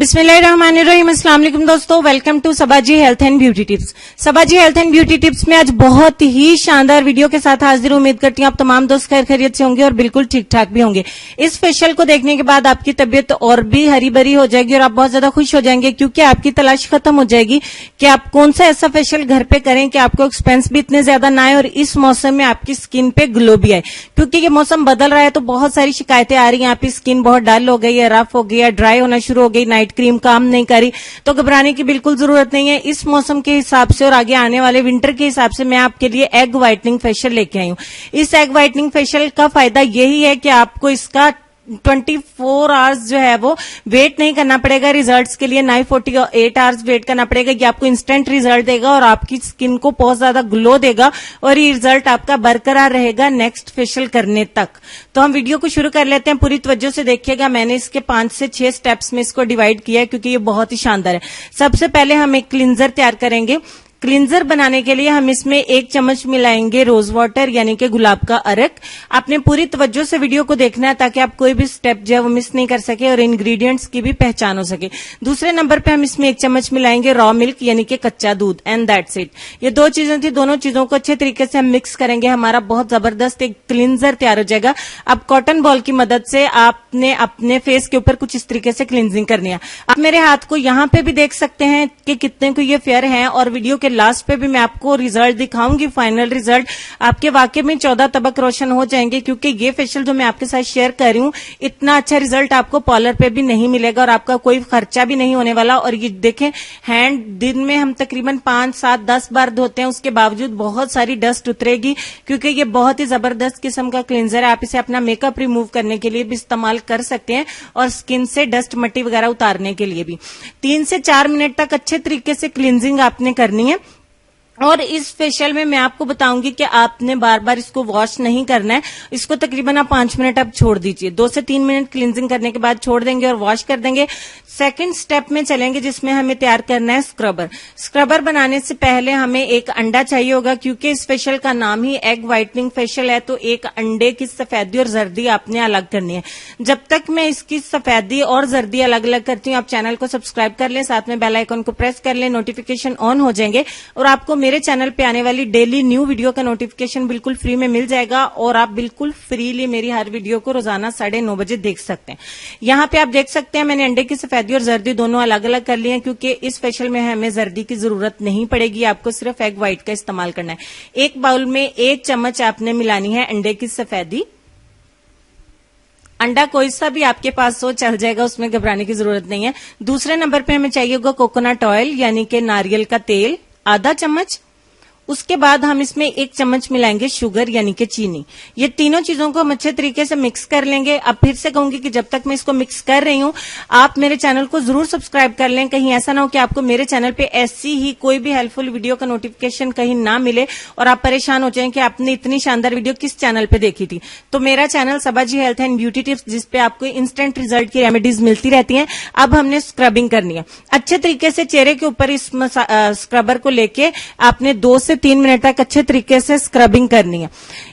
बिस्मिल्लाहिर्रहमानिर्रहीम। अस्सलाम वालेकुम दोस्तों, welcome to Sabaji health and beauty tips. Sabaji health and beauty tips में आज बहुत ही शानदार वीडियो के साथ हाजिर। उम्मीद करती हूँ आप तमाम दोस्त खैर खैरियत से होंगे और बिल्कुल ठीक ठाक भी होंगे। इस फेशियल को देखने के बाद आपकी तबीयत और भी हरी भरी हो जाएगी और आप बहुत ज्यादा खुश हो जाएंगे, क्योंकि आपकी तलाश खत्म हो जाएगी कि आप कौन सा ऐसा फेशियल घर पे करें कि आपको एक्सपेंस भी इतने ज्यादा ना आए और इस मौसम में आपकी स्किन पे ग्लो भी आए। क्योंकि ये मौसम बदल रहा है तो बहुत सारी शिकायतें आ रही हैं, आपकी स्किन बहुत डल हो गई है, रफ हो गई है, ड्राई होना शुरू हो गई, नाइट क्रीम काम नहीं करी। तो घबराने की बिल्कुल जरूरत नहीं है। इस मौसम के हिसाब से और आगे आने वाले विंटर के हिसाब से मैं आपके लिए एग व्हाइटनिंग फेशियल लेके आई हूं। इस एग व्हाइटनिंग फेशियल का फायदा यही है कि आपको इसका 24 आवर्स जो है वो वेट नहीं करना पड़ेगा रिजल्ट्स के लिए, ना ही 48 आवर्स वेट करना पड़ेगा। ये आपको इंस्टेंट रिजल्ट देगा और आपकी स्किन को बहुत ज्यादा ग्लो देगा और ये रिजल्ट आपका बरकरार रहेगा नेक्स्ट फेशियल करने तक। तो हम वीडियो को शुरू कर लेते हैं, पूरी तवज्जो से देखिएगा। मैंने इसके 5 से 6 स्टेप्स में इसको डिवाइड किया है क्योंकि ये बहुत ही शानदार है। सबसे पहले हम एक क्लींजर तैयार करेंगे। क्लींजर बनाने के लिए हम इसमें 1 चम्मच मिलाएंगे रोज वाटर यानी कि गुलाब का अर्क। आपने पूरी तवज्जो से वीडियो को देखना है ताकि आप कोई भी स्टेप जो है वो मिस नहीं कर सके और इंग्रेडिएंट्स की भी पहचान हो सके। दूसरे नंबर पे हम इसमें 1 चम्मच मिलाएंगे रॉ मिल्क यानी कि कच्चा दूध, एंड दैट्स इट। ये 2 चीजें थी, दोनों चीजों को अच्छे तरीके से हम मिक्स करेंगे। हमारा बहुत जबरदस्त एक क्लींजर तैयार हो जाएगा। अब कॉटन बॉल की मदद से आपने अपने फेस के ऊपर कुछ इस तरीके से क्लींजिंग करनी है। आप मेरे हाथ को यहाँ पे भी देख सकते हैं कि कितने को ये फेयर है और वीडियो के लास्ट पे भी मैं आपको रिजल्ट दिखाऊंगी, फाइनल रिजल्ट। आपके वाकई में 14 तबक रोशन हो जाएंगे, क्योंकि ये फेशियल जो मैं आपके साथ शेयर कर रही हूं इतना अच्छा रिजल्ट आपको पार्लर पे भी नहीं मिलेगा और आपका कोई खर्चा भी नहीं होने वाला। और ये देखें, हैंड दिन में हम तकरीबन 5, 7, 10 बार धोते हैं, उसके बावजूद बहुत सारी डस्ट उतरेगी, क्योंकि ये बहुत ही जबरदस्त किस्म का क्लींजर है। आप इसे अपना मेकअप रिमूव करने के लिए भी इस्तेमाल कर सकते हैं और स्किन से डस्ट मट्टी वगैरह उतारने के लिए भी। 3 से 4 मिनट तक अच्छे तरीके से क्लींजिंग आपने करनी है। और इस फेशियल में मैं आपको बताऊंगी कि आपने बार बार इसको वॉश नहीं करना है। इसको तकरीबन आप 5 मिनट अब छोड़ दीजिए। 2 से 3 मिनट क्लींजिंग करने के बाद छोड़ देंगे और वॉश कर देंगे। सेकंड स्टेप में चलेंगे जिसमें हमें तैयार करना है स्क्रबर। स्क्रबर बनाने से पहले हमें एक अंडा चाहिए होगा, क्योंकि इस फेशियल का नाम ही एग व्हाइटनिंग फेशियल है। तो एक अंडे की सफेदी और जर्दी आपने अलग करनी है। जब तक मैं इसकी सफेदी और जर्दी अलग अलग करती हूँ, आप चैनल को सब्सक्राइब कर लें, साथ में बेल आइकन को प्रेस कर लें, नोटिफिकेशन ऑन हो जाएंगे और आपको मेरे चैनल पे आने वाली डेली न्यू वीडियो का नोटिफिकेशन बिल्कुल फ्री में मिल जाएगा और आप बिल्कुल फ्रीली मेरी हर वीडियो को रोजाना 9:30 बजे देख सकते हैं। यहाँ पे आप देख सकते हैं मैंने अंडे की सफेदी और जर्दी दोनों अलग अलग कर लिए हैं, क्योंकि इस फेशियल में हमें जर्दी की जरूरत नहीं पड़ेगी। आपको सिर्फ एग व्हाइट का इस्तेमाल करना है। एक बाउल में 1 चम्मच आपने मिलानी है अंडे की सफेदी। अंडा कोई सा भी आपके पास हो चल जाएगा, उसमें घबराने की जरूरत नहीं है। दूसरे नंबर पे हमें चाहिए होगा कोकोनट ऑयल यानी कि नारियल का तेल, आधा चम्मच। उसके बाद हम इसमें 1 चम्मच मिलाएंगे शुगर यानी कि चीनी। ये तीनों चीजों को हम अच्छे तरीके से मिक्स कर लेंगे। अब फिर से कहूंगी कि जब तक मैं इसको मिक्स कर रही हूं, आप मेरे चैनल को जरूर सब्सक्राइब कर लें। कहीं ऐसा ना हो कि आपको मेरे चैनल पे ऐसी ही कोई भी हेल्पफुल वीडियो का नोटिफिकेशन कहीं ना मिले और आप परेशान हो जाएं कि आपने इतनी शानदार वीडियो किस चैनल पे देखी थी। तो मेरा channel Sabaji health and beauty tips, जिसपे आपको इंस्टेंट रिजल्ट की रेमेडीज मिलती रहती हैं। अब हमने स्क्रबिंग करनी है अच्छे तरीके से। चेहरे के ऊपर इस स्क्रबर को लेके आपने 2 से 3 मिनट तक अच्छे तरीके से स्क्रबिंग करनी है।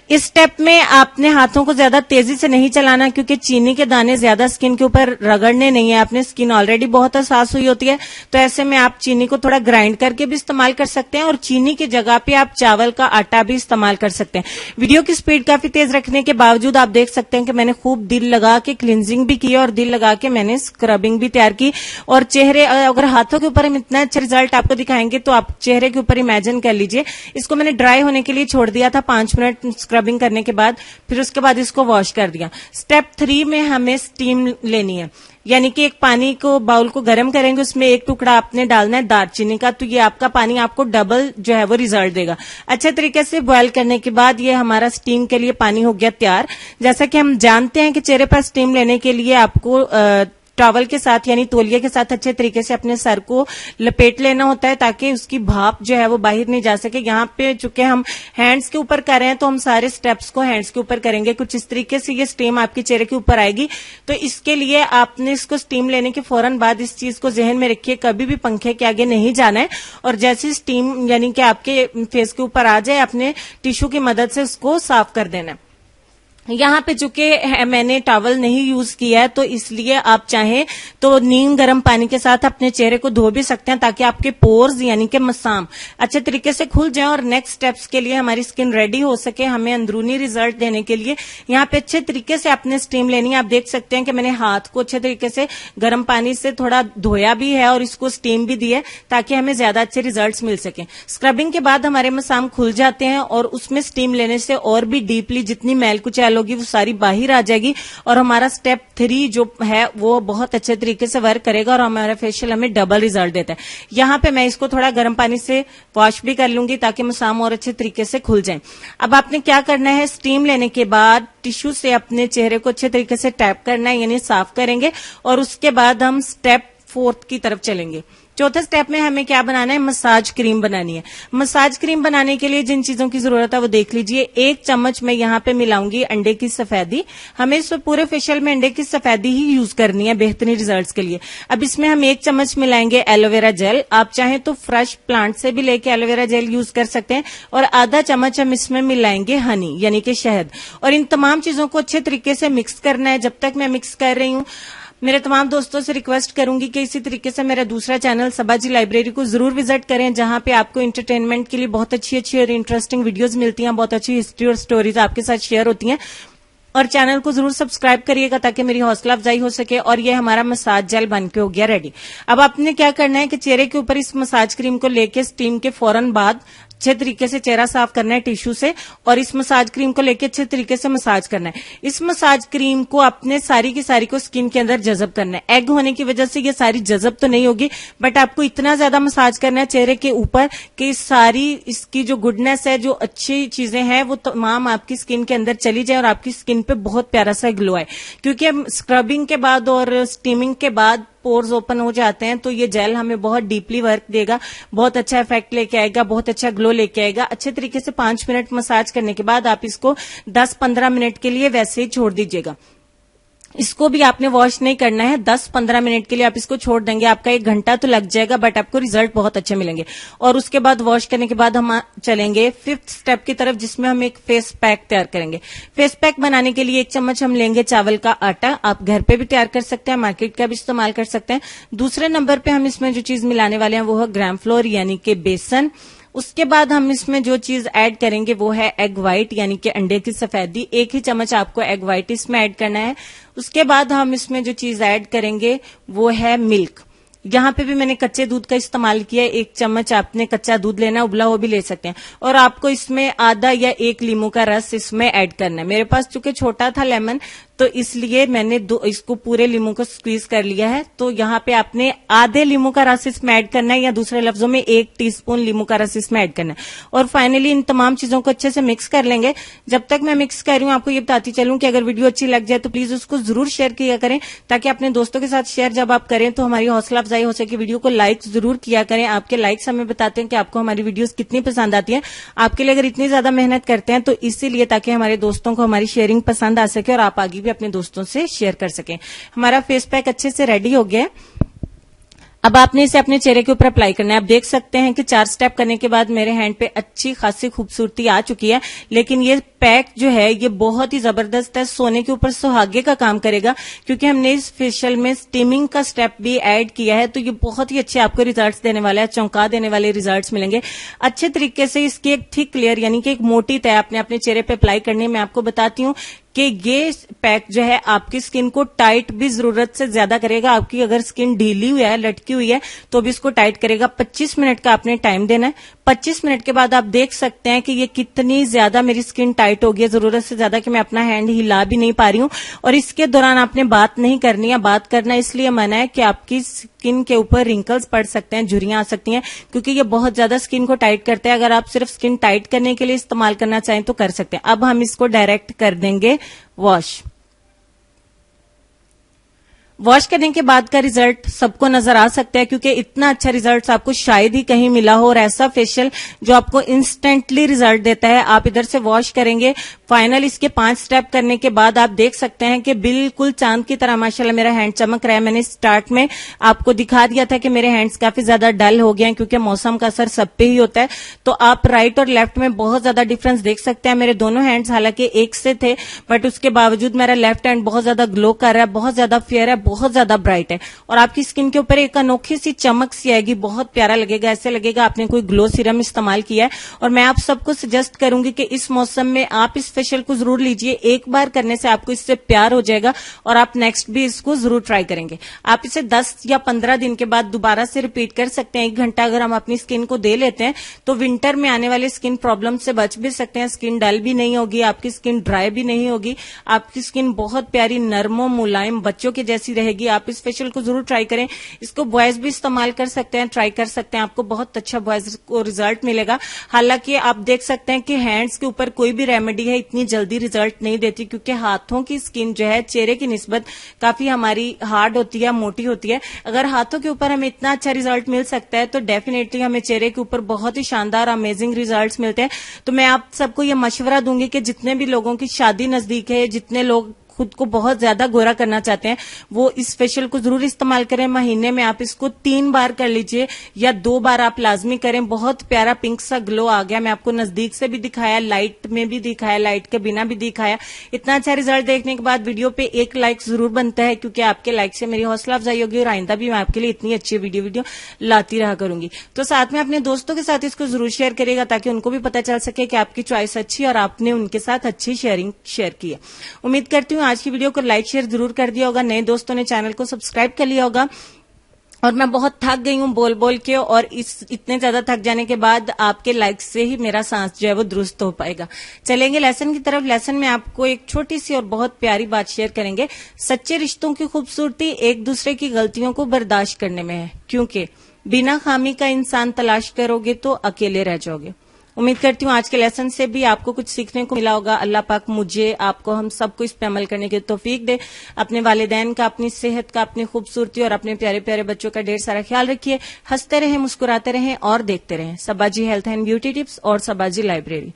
इस स्टेप में आपने हाथों को ज्यादा तेजी से नहीं चलाना, क्योंकि चीनी के दाने ज्यादा स्किन के ऊपर रगड़ने नहीं है। आपने स्किन ऑलरेडी बहुत हसास हुई होती है, तो ऐसे में आप चीनी को थोड़ा ग्राइंड करके भी इस्तेमाल कर सकते हैं और चीनी की जगह पे आप चावल का आटा भी इस्तेमाल कर सकते हैं। वीडियो की स्पीड काफी तेज रखने के बावजूद आप देख सकते हैं कि मैंने खूब दिल लगा के क्लींजिंग भी की और दिल लगा के मैंने स्क्रबिंग भी तैयार की। और चेहरे, अगर हाथों के ऊपर हम इतना अच्छा रिजल्ट आपको दिखाएंगे तो आप चेहरे के ऊपर इमेजिन कर लीजिए। इसको मैंने ड्राई होने के लिए छोड़ दिया था 5 मिनट स्क्रबिंग करने के बाद, फिर उसके बाद इसको वॉश कर दिया। स्टेप 3 में हमें स्टीम लेनी है, यानी कि एक पानी को, बाउल को गर्म करेंगे, उसमें 1 टुकड़ा आपने डालना है दालचीनी का। तो ये आपका पानी आपको डबल जो है वो रिजल्ट देगा। अच्छे तरीके से बॉयल करने के बाद ये हमारा स्टीम के लिए पानी हो गया तैयार। जैसा कि हम जानते हैं कि चेहरे पर स्टीम लेने के लिए आपको टॉवल के साथ यानी तौलिए के साथ अच्छे तरीके से अपने सर को लपेट लेना होता है, ताकि उसकी भाप जो है वो बाहर नहीं जा सके। यहाँ पे चूंकि हम हैंड्स के ऊपर कर रहे हैं तो हम सारे स्टेप्स को हैंड्स के ऊपर करेंगे। कुछ इस तरीके से ये स्टीम आपके चेहरे के ऊपर आएगी। तो इसके लिए आपने इसको स्टीम लेने के फौरन बाद इस चीज को जहन में रखिए, कभी भी पंखे के आगे नहीं जाना है। और जैसे स्टीम यानी कि आपके फेस के ऊपर आ जाए, अपने टिश्यू की मदद से उसको साफ कर देना है। यहाँ पे चूंकि मैंने टॉवल नहीं यूज किया है तो इसलिए आप चाहें तो नीम गर्म पानी के साथ अपने चेहरे को धो भी सकते हैं, ताकि आपके पोर्स यानी कि मसाम अच्छे तरीके से खुल जाएं और नेक्स्ट स्टेप्स के लिए हमारी स्किन रेडी हो सके। हमें अंदरूनी रिजल्ट देने के लिए यहाँ पे अच्छे तरीके से आपने स्टीम लेनी है। आप देख सकते हैं कि मैंने हाथ को अच्छे तरीके से गर्म पानी से थोड़ा धोया भी है और इसको स्टीम भी दी है, ताकि हमें ज्यादा अच्छे रिजल्ट मिल सके। स्क्रबिंग के बाद हमारे मसाम खुल जाते हैं और उसमें स्टीम लेने से और भी डीपली जितनी मैल कुचैल होगी वो सारी बाहर आ जाएगी और हमारा स्टेप 3 जो है वो बहुत अच्छे तरीके से वर्क करेगा और हमारा फेशियल हमें डबल रिजल्ट देता है। यहां पे मैं इसको थोड़ा गर्म पानी से वॉश भी कर लूंगी ताकि मसाम और अच्छे तरीके से खुल जाए। अब आपने क्या करना है, स्टीम लेने के बाद टिश्यू से अपने चेहरे को अच्छे तरीके से टैप करना है, यानी साफ करेंगे और उसके बाद हम स्टेप 4 की तरफ चलेंगे। चौथे स्टेप में हमें क्या बनाना है, मसाज क्रीम बनानी है। मसाज क्रीम बनाने के लिए जिन चीजों की जरूरत है वो देख लीजिए। 1 चम्मच मैं यहाँ पे मिलाऊंगी अंडे की सफेदी। हमें इस पूरे फेशियल में अंडे की सफेदी ही यूज करनी है बेहतरीन रिजल्ट्स के लिए। अब इसमें हम 1 चम्मच मिलाएंगे एलोवेरा जेल। आप चाहें तो फ्रेश प्लांट से भी लेके एलोवेरा जेल यूज कर सकते हैं। और आधा चम्मच हम इसमें मिलाएंगे हनी यानी कि शहद। और इन तमाम चीजों को अच्छे तरीके से मिक्स करना है। जब तक मैं मिक्स कर रही हूं मेरे तमाम दोस्तों से रिक्वेस्ट करूंगी कि इसी तरीके से मेरा दूसरा चैनल सबाजी लाइब्रेरी को जरूर विजिट करें, जहां पे आपको एंटरटेनमेंट के लिए बहुत अच्छी अच्छी और इंटरेस्टिंग वीडियोस मिलती हैं, बहुत अच्छी हिस्ट्री और स्टोरीज आपके साथ शेयर होती हैं। और चैनल को जरूर सब्सक्राइब करिएगा ताकि मेरी हौसला अफजाई हो सके। और ये हमारा मसाज जेल बनके हो गया रेडी। अब आपने क्या करना है कि चेहरे के ऊपर इस मसाज क्रीम को लेके स्टीम के फौरन बाद अच्छे तरीके से चेहरा साफ करना है टिश्यू से और इस मसाज क्रीम को लेके अच्छे तरीके से मसाज करना है। इस मसाज क्रीम को अपने सारी की सारी को स्किन के अंदर जज़ब करना है। एग होने की वजह से ये सारी जज़ब तो नहीं होगी, बट आपको इतना ज्यादा मसाज करना है चेहरे के ऊपर कि सारी इसकी जो गुडनेस है, जो अच्छी चीजें हैं वो तमाम आपकी स्किन के अंदर चली जाए और आपकी स्किन पे बहुत प्यारा सा ग्लो आए। क्योंकि हम स्क्रबिंग के बाद और स्टीमिंग के बाद पोर्स ओपन हो जाते हैं तो ये जेल हमें बहुत डीपली वर्क देगा, बहुत अच्छा इफेक्ट लेके आएगा, बहुत अच्छा ग्लो लेके आएगा। अच्छे तरीके से 5 मिनट मसाज करने के बाद आप इसको 10-15 मिनट के लिए वैसे ही छोड़ दीजिएगा। इसको भी आपने वॉश नहीं करना है। 10-15 मिनट के लिए आप इसको छोड़ देंगे। आपका 1 घंटा तो लग जाएगा, बट आपको रिजल्ट बहुत अच्छे मिलेंगे। और उसके बाद वॉश करने के बाद हम चलेंगे 5th स्टेप की तरफ, जिसमें हम एक फेस पैक तैयार करेंगे। फेस पैक बनाने के लिए 1 चम्मच हम लेंगे चावल का आटा। आप घर पे भी तैयार कर सकते हैं, मार्केट का भी इस्तेमाल कर सकते हैं। दूसरे नंबर पे हम इसमें जो चीज मिलाने वाले हैं वो है ग्राम फ्लोर यानी कि बेसन। उसके बाद हम इसमें जो चीज ऐड करेंगे वो है एग व्हाइट यानी कि अंडे की सफेदी। 1 ही चम्मच आपको एग व्हाइट इसमें ऐड करना है। उसके बाद हम इसमें जो चीज ऐड करेंगे वो है मिल्क। यहाँ पे भी मैंने कच्चे दूध का इस्तेमाल किया है। 1 चम्मच आपने कच्चा दूध लेना है, उबला हुआ भी ले सकते हैं। और आपको इसमें आधा या 1 लीमू का रस इसमें ऐड करना है। मेरे पास चूंकि छोटा था लेमन तो इसलिए मैंने इसको पूरे लीमू को स्क्वीज कर लिया है। तो यहाँ पे आपने आधे लीमू का रस इसमें ऐड करना है, या दूसरे लफ्जों में 1 टीस्पून लीमू का रस इसमें ऐड करना है। और फाइनली इन तमाम चीजों को अच्छे से मिक्स कर लेंगे। जब तक मैं मिक्स कर रही हूँ आपको ये बताती चलूं कि अगर वीडियो अच्छी लग जाए तो प्लीज उसको जरूर शेयर किया करें, ताकि अपने दोस्तों के साथ शेयर जब आप करें तो हमारी हौसला अफजाई हो सके। वीडियो को लाइक जरूर किया करें। आपके लाइक्स हमें बताते हैं कि आपको हमारी वीडियोस कितनी पसंद आती है। आपके लिए अगर इतनी ज्यादा मेहनत करते हैं तो इसीलिए ताकि हमारे दोस्तों को हमारी शेयरिंग पसंद आ सके और आप आगे भी अपने दोस्तों से शेयर कर सकें। हमारा फेस पैक अच्छे से रेडी हो गया है। अब आपने इसे अपने चेहरे के ऊपर अप्लाई करना है। आप देख सकते हैं कि 4 स्टेप करने के बाद मेरे हैंड पे अच्छी खासी खूबसूरती आ चुकी है। लेकिन ये पैक जो है ये बहुत ही जबरदस्त है, सोने के ऊपर सुहागे का काम करेगा, क्योंकि हमने इस फेशियल में स्टीमिंग का स्टेप भी ऐड किया है। तो ये बहुत ही अच्छे आपको रिजल्ट्स देने वाला है, चौंका देने वाले रिजल्ट्स मिलेंगे। अच्छे तरीके से इसकी एक थिक लेयर यानी कि एक मोटी तय आपने अपने चेहरे पे अप्लाई करनी है। मैं आपको बताती हूँ कि ये पैक जो है आपकी स्किन को टाइट भी जरूरत से ज्यादा करेगा। आपकी अगर स्किन ढीली हुई है, लटकी हुई है, तो भी इसको टाइट करेगा। 25 मिनट का आपने टाइम देना है। 25 मिनट के बाद आप देख सकते हैं कि ये कितनी ज्यादा मेरी स्किन टाइट हो गई है, जरूरत से ज्यादा कि मैं अपना हैंड हिला भी नहीं पा रही हूं। और इसके दौरान आपने बात नहीं करनी है। बात करना इसलिए मना है कि आपकी स्किन के ऊपर रिंकल्स पड़ सकते हैं, झुर्रियां आ सकती हैं, क्योंकि ये बहुत ज्यादा स्किन को टाइट करता है। अगर आप सिर्फ स्किन टाइट करने के लिए इस्तेमाल करना चाहें तो कर सकते हैं। अब हम इसको डायरेक्ट कर देंगे वॉश। वॉश करने के बाद का रिजल्ट सबको नजर आ सकता है, क्योंकि इतना अच्छा रिजल्ट आपको शायद ही कहीं मिला हो, और ऐसा फेशियल जो आपको इंस्टेंटली रिजल्ट देता है। आप इधर से वॉश करेंगे, फाइनल इसके 5 स्टेप करने के बाद आप देख सकते हैं कि बिल्कुल चांद की तरह माशाल्लाह मेरा हैंड चमक रहा है। मैंने स्टार्ट में आपको दिखा दिया था कि मेरे हैंड्स काफी ज्यादा डल हो गए हैं, क्योंकि मौसम का असर सब पे ही होता है। तो आप राइट और लेफ्ट में बहुत ज्यादा डिफरेंस देख सकते हैं। मेरे दोनों हैंड्स हालांकि एक से थे, बट उसके बावजूद मेरा लेफ्ट हैंड बहुत ज्यादा ग्लो कर रहा है, बहुत ज्यादा फेयर है, बहुत ज्यादा ब्राइट है, और आपकी स्किन के ऊपर एक अनोखी सी चमक सी आएगी, बहुत प्यारा लगेगा। ऐसे लगेगा आपने कोई ग्लो सीरम इस्तेमाल किया है। और मैं आप सबको सजेस्ट करूंगी कि इस मौसम में आप इस फेशियल को जरूर लीजिए। एक बार करने से आपको इससे प्यार हो जाएगा और आप नेक्स्ट भी इसको जरूर ट्राई करेंगे। आप इसे 10 या 15 दिन के बाद दोबारा से रिपीट कर सकते हैं। 1 घंटा अगर हम अपनी स्किन को दे लेते हैं तो विंटर में आने वाले स्किन प्रॉब्लम से बच भी सकते हैं। स्किन डल भी नहीं होगी, आपकी स्किन ड्राई भी नहीं होगी, आपकी स्किन बहुत प्यारी नरमो मुलायम बच्चों की जैसी रहेगी। आप इस फेशियल को जरूर ट्राई करें। इसको बॉयज भी इस्तेमाल कर सकते हैं, ट्राई कर सकते हैं, आपको बहुत अच्छा बॉयज को रिजल्ट मिलेगा। हालांकि आप देख सकते हैं कि हैंड्स के ऊपर कोई भी रेमेडी है इतनी जल्दी रिजल्ट नहीं देती, क्योंकि हाथों की स्किन जो है चेहरे की निस्बत काफी हमारी हार्ड होती है, मोटी होती है। अगर हाथों के ऊपर हमें इतना अच्छा रिजल्ट मिल सकता है तो डेफिनेटली हमें चेहरे के ऊपर बहुत ही शानदार अमेजिंग रिजल्ट्स मिलते हैं। तो मैं आप सबको ये मशवरा दूंगी कि जितने भी लोगों की शादी नजदीक है, जितने लोग खुद को बहुत ज्यादा गोरा करना चाहते हैं, वो इस फेशियल को जरूर इस्तेमाल करें। महीने में आप इसको 3 बार कर लीजिए या 2 बार आप लाजमी करें। बहुत प्यारा पिंक सा ग्लो आ गया। मैं आपको नजदीक से भी दिखाया, लाइट में भी दिखाया, लाइट के बिना भी दिखाया। इतना अच्छा रिजल्ट देखने के बाद वीडियो पे 1 लाइक जरूर बनता है, क्योंकि आपके लाइक से मेरी हौसला अफजाई होगी और आइंदा भी मैं आपके लिए इतनी अच्छी वीडियो लाती रहा करूंगी। तो साथ में अपने दोस्तों के साथ इसको जरूर शेयर करिएगा, ताकि उनको भी पता चल सके कि आपकी चॉइस अच्छी और आपने उनके साथ अच्छी शेयरिंग शेयर की है। उम्मीद करती हूँ आज की वीडियो को लाइक शेयर जरूर कर दिया होगा। नए दोस्तों ने चैनल को सब्सक्राइब कर लिया होगा। और मैं बहुत थक गई हूं बोल बोल के, और इतने ज्यादा थक जाने के बाद आपके लाइक से ही मेरा सांस जो है वो दुरुस्त हो पाएगा। चलेंगे लेसन की तरफ। लेसन में आपको एक छोटी सी और बहुत प्यारी बात शेयर करेंगे। सच्चे रिश्तों की खूबसूरती एक दूसरे की गलतियों को बर्दाश्त करने में है, क्योंकि बिना खामी का इंसान तलाश करोगे तो अकेले रह जाओगे। उम्मीद करती हूँ आज के लेसन से भी आपको कुछ सीखने को मिला होगा। अल्लाह पाक मुझे, आपको, हम सबको इस पे अमल करने की तौफीक दे। अपने वालिदैन का, अपनी सेहत का, अपनी खूबसूरती और अपने प्यारे प्यारे बच्चों का ढेर सारा ख्याल रखिए। हंसते रहें, मुस्कुराते रहें और देखते रहें सबाजी हेल्थ एंड ब्यूटी टिप्स और सबाजी लाइब्रेरी।